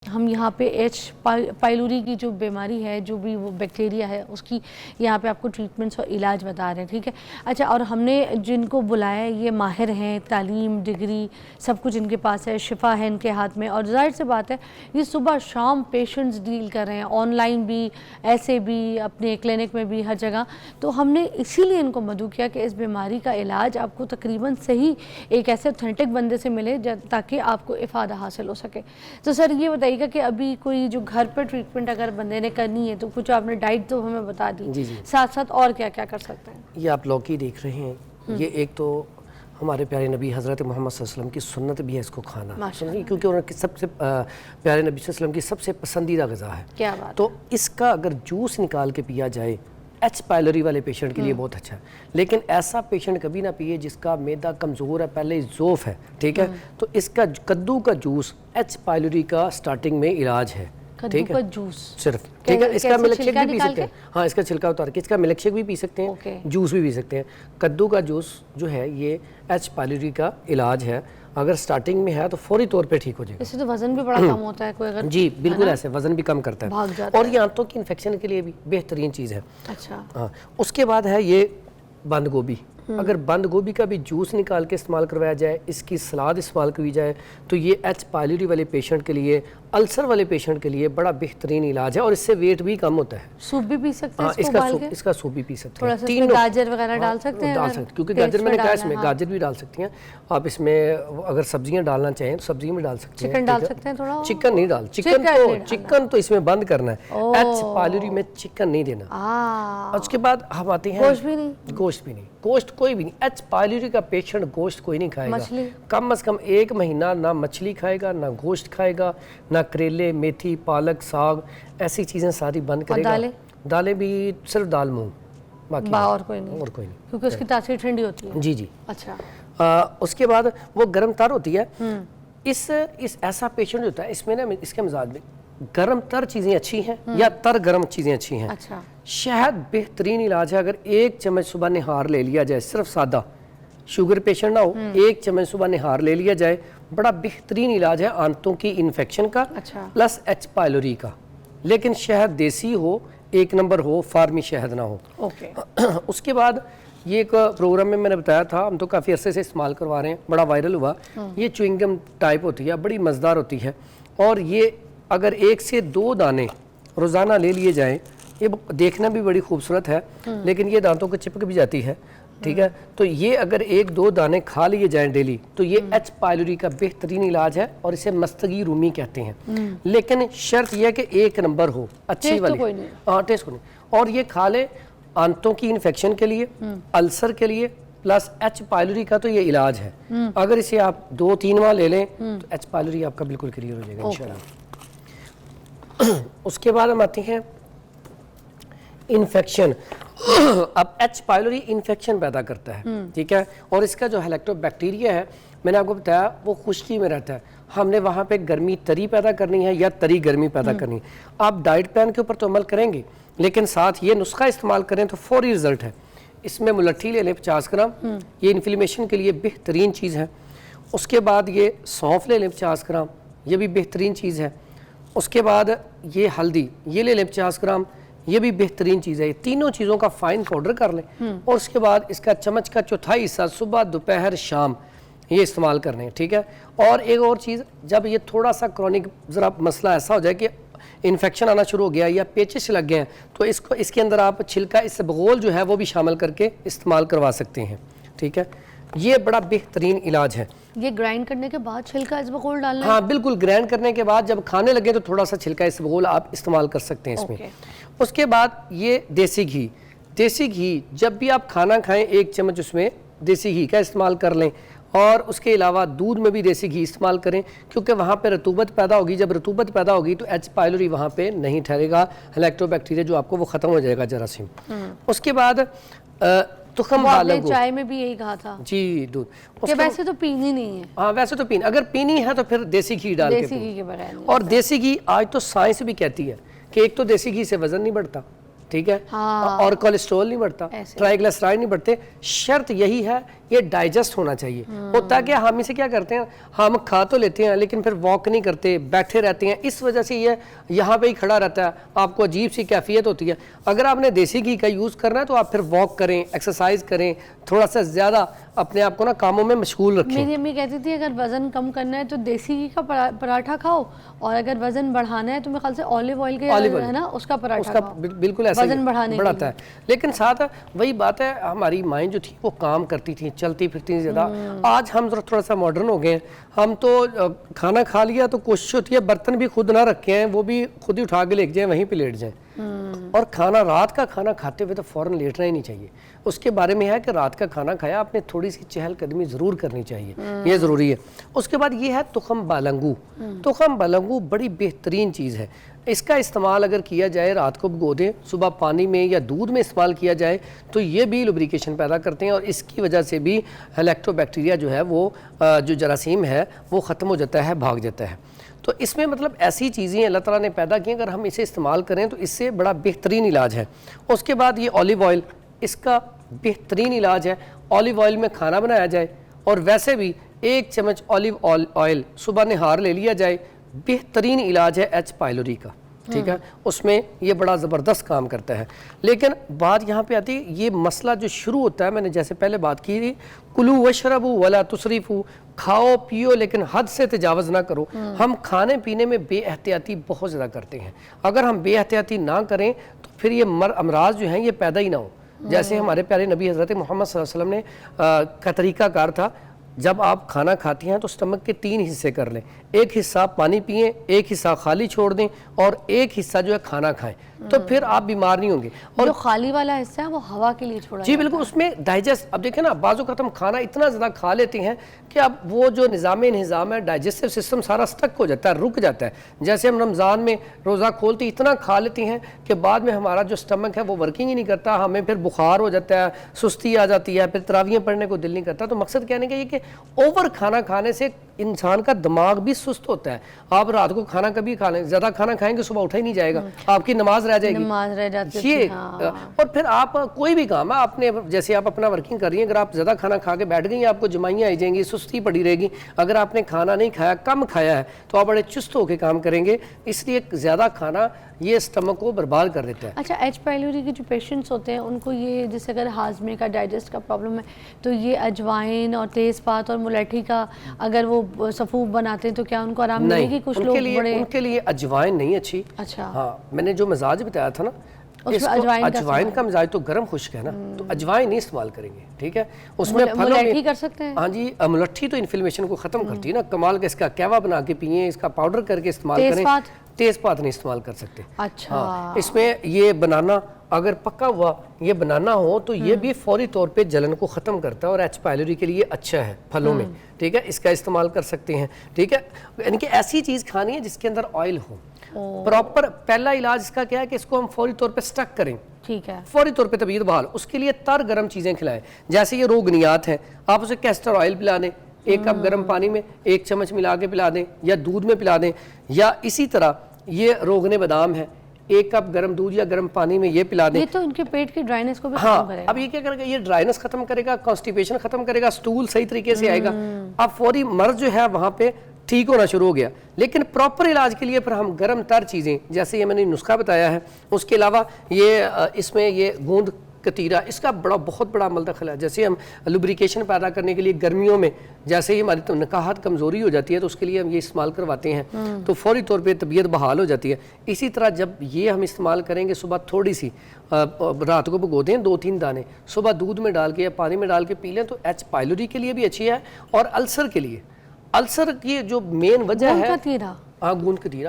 हम यहाँ पे एच पाइलोरी की जो बीमारी है, जो भी वो बैक्टीरिया है, उसकी यहाँ पे आपको ट्रीटमेंट्स और इलाज बता रहे हैं, ठीक है। अच्छा, और हमने जिनको बुलाया है ये माहिर हैं, तालीम, डिग्री सब कुछ इनके पास है, शिफा है इनके हाथ में, और जाहिर सी बात है ये सुबह शाम पेशेंट्स डील कर रहे हैं, ऑनलाइन भी, ऐसे भी, अपने क्लिनिक में भी, हर जगह। तो हमने इसीलिए इनको मदऊ किया कि इस बीमारी का इलाज आपको तकरीबन सही एक ऐसे ऑथेंटिक बंदे से मिले ताकि आपको इफ़ादा हासिल हो सके। तो सर ये बताइए कि अभी कोई जो घर पर ट्रीटमेंट अगर बंदे ने करनी है तो कुछ आपने डाइट तो हमें बता दी, जी जी, साथ साथ और क्या क्या कर सकते हैं? ये आप लौकी देख रहे हैं, ये एक तो हमारे प्यारे नबी हज़रत मोहम्मद सल्लल्लाहु अलैहि वसल्लम की सुन्नत भी है इसको खाना, क्योंकि उनके सबसे प्यारे नबी सल्लल्लाहु अलैहि वसल्लम की सबसे पसंदीदा ग़िज़ा है। क्या बात? तो इसका अगर जूस निकाल के पिया जाए एच पाइलोरी वाले पेशेंट के लिए बहुत अच्छा है, लेकिन ऐसा पेशेंट कभी ना पिए जिसका मैदा कमज़ोर है, पहले ज़ोफ़ है, ठीक है। तो इसका कद्दू का जूस एच पाइलोरी का स्टार्टिंग में इलाज है, ठीक है, जूस सिर्फ, ठीक है। इसका मिल्क शेक भी पी सकते हैं, हाँ, इसका छिलका उतार के इसका मिल्क शेक भी पी सकते हैं, जूस भी पी सकते हैं। कद्दू का जूस जो है ये एच पाइलोरी का इलाज है, अगर स्टार्टिंग में है तो फौरी तौर पे ठीक हो जाएगा। इससे तो वजन भी बड़ा कम होता है कोई अगर, जी बिल्कुल, ऐसे वजन भी कम करता है, और ये आंतों की इन्फेक्शन के लिए भी बेहतरीन चीज़ है। अच्छा, हाँ। उसके बाद है ये बंद गोभी, अगर बंद गोभी का भी जूस निकाल के इस्तेमाल करवाया जाए, इसकी सलाद इस्तेमाल करी जाए, तो ये एच पाइलोरी वाले पेशेंट के लिए, अल्सर वाले पेशेंट के लिए बड़ा बेहतरीन इलाज है, और इससे वेट भी कम होता है। सूप भी पी सकते हैं, इसका सूप भी पी सकते हैं, तीन गाजर वगैरह डाल सकते हैं, डाल सकते, क्योंकि गाजर मैंने कहा इसमें गाजर भी डाल सकती हैं आप। इसमें अगर सब्जियां डालना चाहें तो सब्जियां भी डाल सकते हैं, चिकन डाल सकते हैं थोड़ा, चिकन नहीं डाल, चिकन तो इसमें बंद करना है, एच पाइलोरी में चिकन नहीं देना। उसके बाद हम आते हैं गोश्त भी नहीं, गोश्त कोई भी नहीं, एच पाइलोरी का पेशेंट गोश्त कोई नहीं खाएगा, कम से कम 1 महीना ना मछली खाएगा, ना गोश्त खाएगा, ना करेले, मेथी, पालक, साग, ऐसी चीज़ें सारी बंद करेगा। दालें भी सिर्फ दाल मूंग, बाकी और कोई नहीं, क्योंकि उसकी तासीर ठंडी होती है। जी जी। अच्छा, उसके बाद वो गर्म तर होती है। इस ऐसा पेशेंट होता है, इसमें ना इसके मिजाज में गर्म तर चीज़ें अच्छी हैं या तर गर्म चीज़ें अच्छी हैं। अच्छा, शहद बेहतरीन इलाज है, अगर 1 चम्मच सुबह निहार ले लिया जाए, सिर्फ सादा, शुगर पेशेंट ना हो, 1 चम्मच सुबह निहार ले लिया जाए, बड़ा बेहतरीन इलाज है आंतों की इन्फेक्शन का। अच्छा, प्लस एच पाइलोरी का, लेकिन शहद देसी हो, 1 नंबर हो, फार्मी शहद ना हो। ओके। उसके बाद ये एक प्रोग्राम में मैंने बताया था, हम तो काफ़ी अरसे से इस्तेमाल करवा रहे हैं, बड़ा वायरल हुआ। ये च्युइंगम टाइप होती है, बड़ी मज़ेदार होती है, और ये अगर 1 से 2 दाने रोज़ाना ले लिए जाएं, ये देखना भी बड़ी खूबसूरत है, लेकिन ये दांतों को चिपक भी जाती है, ठीक है। तो ये अगर 1-2 दाने खा लिए जाएं डेली, तो ये एच पाइलोरी का बेहतरीन इलाज है, और इसे मस्तगी रूमी कहते हैं। लेकिन शर्त यह है कि 1 नंबर हो, अच्छी वाली, हाँ, टेस्ट को नहीं। और ये खा ले आंतों की इन्फेक्शन के लिए, अल्सर के लिए, प्लस एच पाइलोरी का तो ये इलाज है। अगर इसे आप 2-3 माह ले लें तो एच पाइलोरी आपका बिल्कुल क्लियर हो जाएगा इंशाल्लाह। उसके बाद हम आते हैं इन्फेक्शन। अब एच पाइलोरी इन्फेक्शन पैदा करता है, ठीक है, और इसका जो हेलिकोबैक्टीरिया है, मैंने आपको बताया वो खुश्की में रहता है। हमने वहाँ पे गर्मी तरी पैदा करनी है या तरी गर्मी पैदा करनी है। आप डाइट प्लान के ऊपर तो अमल करेंगे, लेकिन साथ ये नुस्खा इस्तेमाल करें तो फौरी रिजल्ट है। इसमें मुलट्ठी ले लें 50 ग्राम, ये इन्फ्लेमेशन के लिए बेहतरीन चीज़ है। उसके बाद ये सौंफ ले लें 50 ग्राम, ये भी बेहतरीन चीज़ है। उसके बाद ये हल्दी, ये ले लें 50 ग्राम, ये भी बेहतरीन चीज़ है। ये तीनों चीज़ों का फाइन पाउडर कर लें, और उसके बाद इसका चम्मच का 1/4 हिस्सा सुबह, दोपहर, शाम ये इस्तेमाल करने हैं, ठीक है। और एक और चीज़, जब ये थोड़ा सा क्रॉनिक ज़रा मसला ऐसा हो जाए कि इन्फेक्शन आना शुरू हो गया या पेचिश लग गए हैं, तो इसको इसके अंदर आप छिलका इसबगोल जो है वो भी शामिल करके इस्तेमाल करवा सकते हैं, ठीक है। ये बड़ा बेहतरीन इलाज है। ये ग्राइंड करने के बाद छिलका इसबगोल डालना है? हाँ बिल्कुल, ग्राइंड करने के बाद जब खाने लगे तो थोड़ा सा छिलका इसबगोल आप इस्तेमाल कर सकते हैं इसमें। उसके बाद ये देसी घी जब भी आप खाना खाएं 1 चम्मच उसमें देसी घी का इस्तेमाल कर लें, और उसके अलावा दूध में भी देसी घी इस्तेमाल करें, क्योंकि वहाँ पे रतूबत पैदा होगी। जब रतूबत पैदा होगी तो एच पाइलोरी वहाँ पे नहीं ठहरेगा, हेलिकोबैक्टीरिया जो आपको वो ख़त्म हो जाएगा जरासीम। उसके बाद तुखम बालगो, चाय में भी यही कहा था जी, दूध कि वैसे तो पीनी नहीं है। हाँ वैसे तो पीनी, अगर पीनी है तो फिर देसी घी डाल के बगैर। और देसी घी आज तो साइंस भी कहती है कि एक तो देसी घी से वजन नहीं बढ़ता, ठीक है। हाँ। और कोलेस्ट्रॉल नहीं बढ़ता, ट्राइग्लिसराइड नहीं बढ़ते। शर्त यही है ये डाइजेस्ट होना चाहिए। होता क्या हम इसे क्या करते हैं, हम खा तो लेते हैं लेकिन फिर वॉक नहीं करते, बैठे रहते हैं, इस वजह से ये यहाँ पे ही खड़ा रहता है, आपको अजीब सी कैफियत होती है। अगर आपने देसी घी का यूज़ करना है तो आप फिर वॉक करें, एक्सरसाइज करें, थोड़ा सा ज़्यादा अपने आप को ना कामों में मशगूल रखें। मेरी अम्मी कहती थी अगर वजन कम करना है तो देसी घी का पराठा खाओ, और अगर वजन बढ़ाना है तो मेरे ख्याल से ऑलिव ऑयल के है ना उसका पराठा खाओ। बिल्कुल ऐसा वजन बढ़ाने बढ़ाता है। लेकिन साथ वही बात है, हमारी माएँ जो थी वो काम करती थी, चलती फिरती थी ज़्यादा। आज हम थोड़ा सा मॉडर्न हो गए हैं, हम तो खाना खा लिया तो कोशिश होती है बर्तन भी खुद ना रखे हैं, वो भी खुद ही उठा के लेके जाएं, वहीं पे लेट जाएं। और खाना, रात का खाना खाते हुए तो फ़ौरन लेटना ही नहीं चाहिए। उसके बारे में है कि रात का खाना खाया आपने थोड़ी सी चहलकदमी ज़रूर करनी चाहिए, ये ज़रूरी है। उसके बाद ये है तुखम बालंगू। तुखम बालंगू बड़ी बेहतरीन चीज़ है। इसका इस्तेमाल अगर किया जाए, रात को भिगो दें, सुबह पानी में या दूध में इस्तेमाल किया जाए तो ये भी लुब्रिकेशन पैदा करते हैं और इसकी वजह से भी हेलिकोबैक्टीरिया जो है वो जो जरासीम है वो ख़त्म हो जाता है, भाग जाता है। तो इसमें मतलब ऐसी चीज़ें अल्लाह ताला ने पैदा की, अगर हम इसे इस्तेमाल करें तो इससे बड़ा बेहतरीन इलाज है। उसके बाद ये ऑलिव ऑयल, इसका बेहतरीन इलाज है। ऑलिव ऑयल में खाना बनाया जाए और वैसे भी 1 चम्मच ऑलिव ऑयल सुबह नहार ले लिया जाए, बेहतरीन इलाज है एच पाइलोरी का, ठीक है। उसमें ये बड़ा ज़बरदस्त काम करता है। लेकिन बात यहाँ पे आती है, ये मसला जो शुरू होता है, मैंने जैसे पहले बात की थी, कुलू वशरबू वला तुसरिफू, खाओ पियो लेकिन हद से तजावज़ ना करो। हम खाने पीने में बेएहतियाती बहुत ज़्यादा करते हैं। अगर हम बेएहतियाती ना करें तो फिर ये अमराज जो हैं ये पैदा ही ना हो। जैसे हमारे प्यारे नबी हज़रत मोहम्मद सल्लल्लाहु अलैहि वसल्लम ने का तरीक़ाकार था, जब आप खाना खाती हैं तो स्टमक के 3 हिस्से कर लें, एक हिस्सा पानी पिएं, एक हिस्सा खाली छोड़ दें और एक हिस्सा जो है खाना खाएं, तो फिर आप बीमार नहीं होंगे। और जो खाली वाला हिस्सा है वो हवा के लिए छोड़ा जी बिल्कुल, उसमें डाइजेस्ट, अब देखें ना बाज़ वक़्त हम खाना इतना ज़्यादा खा लेते हैं कि अब वो जो निज़ाम है, डाइजेस्टिव सिस्टम सारा स्टक हो जाता है, रुक जाता है। जैसे हम रमज़ान में रोज़ा खोलते इतना खा लेते हैं कि बाद में हमारा जो स्टमक है वो वर्किंग ही नहीं करता, हमें फिर बुखार हो जाता है, सुस्ती आ जाती है, फिर तरावियाँ पढ़ने को दिल नहीं करता। तो मकसद कहने का ये कि ओवर खाना खाने से इंसान का दिमाग भी सुस्त होता है। आप रात को खाना कभी खा लें, ज़्यादा खाना खाएंगे सुबह उठा ही नहीं जाएगा, आपकी नमाज रह जाएगी, नमाज रह जाती ये है। हाँ। और फिर आप कोई भी काम है आपने, जैसे आप अपना वर्किंग कर रही हैं, अगर आप ज़्यादा खाना खा के बैठ गई, आपको जमाइयाँ आ जाएंगी, सुस्ती पड़ी रहेगी। अगर आपने खाना नहीं खाया, कम खाया है, तो आप बड़े चुस्त होकर काम करेंगे। इसलिए ज़्यादा खाना ये स्टमक को बर्बाद कर देता है। अच्छा, एच पाइलोरी के जो पेशेंट्स होते हैं उनको ये, जैसे अगर हाजमे का, डाइजेस्ट का प्रॉब्लम है, तो ये अजवाइन और तेज़पात और मुलैठी का अगर वो सफ़ूफ बनाते हैं तो क्या उनको आराम मिलेगी? कुछ लोग उनके लिए अजवाइन नहीं अच्छी। अच्छा, हाँ, मैंने जो मिजाज बताया था ना, अजवाइन का मिजाज तो गर्म खुश्क है ना, तो अजवाइन नहीं इस्तेमाल करेंगे, ठीक है। उसमें फलों में कर सकते हैं। हाँ जी, मुलट्ठी तो इन्फ्लेमेशन को ख़त्म करती है ना, कमाल का। इसका कहवा बना के पिए, इसका पाउडर करके इस्तेमाल करें। तेज़पात नहीं इस्तेमाल कर सकते। अच्छा। हाँ, इसमें ये बनाना अगर पका हुआ ये बनाना हो तो ये भी फौरी तौर पे जलन को ख़त्म करता है और एच पाइलोरी के लिए अच्छा है फलों में, ठीक है। इसका इस्तेमाल कर सकते हैं, ठीक है। यानी कि ऐसी चीज़ खानी है जिसके अंदर ऑयल हो प्रॉपर। पहला इलाज इसका क्या है कि इसको हम फौरी तौर पे स्टक करें, ठीक है, फौरी तौर पे तबीयत बहाल। उसके लिए तर गर्म चीज़ें खिलाएं, जैसे ये रोगनियात हैं, आप उसे कैस्टर ऑयल पिला दें, 1 कप गर्म पानी में 1 चम्मच मिला के पिला दें, या दूध में पिला दें। या इसी तरह ये रोगने बादाम है, 1 कप गर्म दूध या गर्म पानी में ये पिला दें। ये तो उनके पेट की ड्राइनेस को भी हाँ, खत्म करेगा। अब ये क्या करेगा, ये ड्राइनेस खत्म करेगा, कॉन्स्टिपेशन खत्म करेगा, स्टूल सही तरीके से आएगा। अब फौरी मर्ज जो है वहाँ पे ठीक होना शुरू हो गया। लेकिन प्रॉपर इलाज के लिए फिर हम गर्म तर चीज़ें, जैसे ये मैंने नुस्खा बताया है, उसके अलावा ये इसमें ये गूंद कतीरा, इसका बहुत बड़ा अमल दखल है। जैसे हम लुब्रिकेशन पैदा करने के लिए गर्मियों में, जैसे ही हमारी तो नकाहत कमज़ोरी हो जाती है तो उसके लिए हम ये इस्तेमाल करवाते हैं, तो फौरी तौर पे तबीयत बहाल हो जाती है। इसी तरह जब ये हम इस्तेमाल करेंगे, सुबह थोड़ी सी रात को भिगो दें 2-3 दाने, सुबह दूध में डाल के या पानी में डाल के पी लें, तो एच पाइलोरी के लिए भी अच्छी है। और अल्सर के लिए, अल्सर की जो मेन वजह है, कतीरा, हाँ गूंद कतीरा,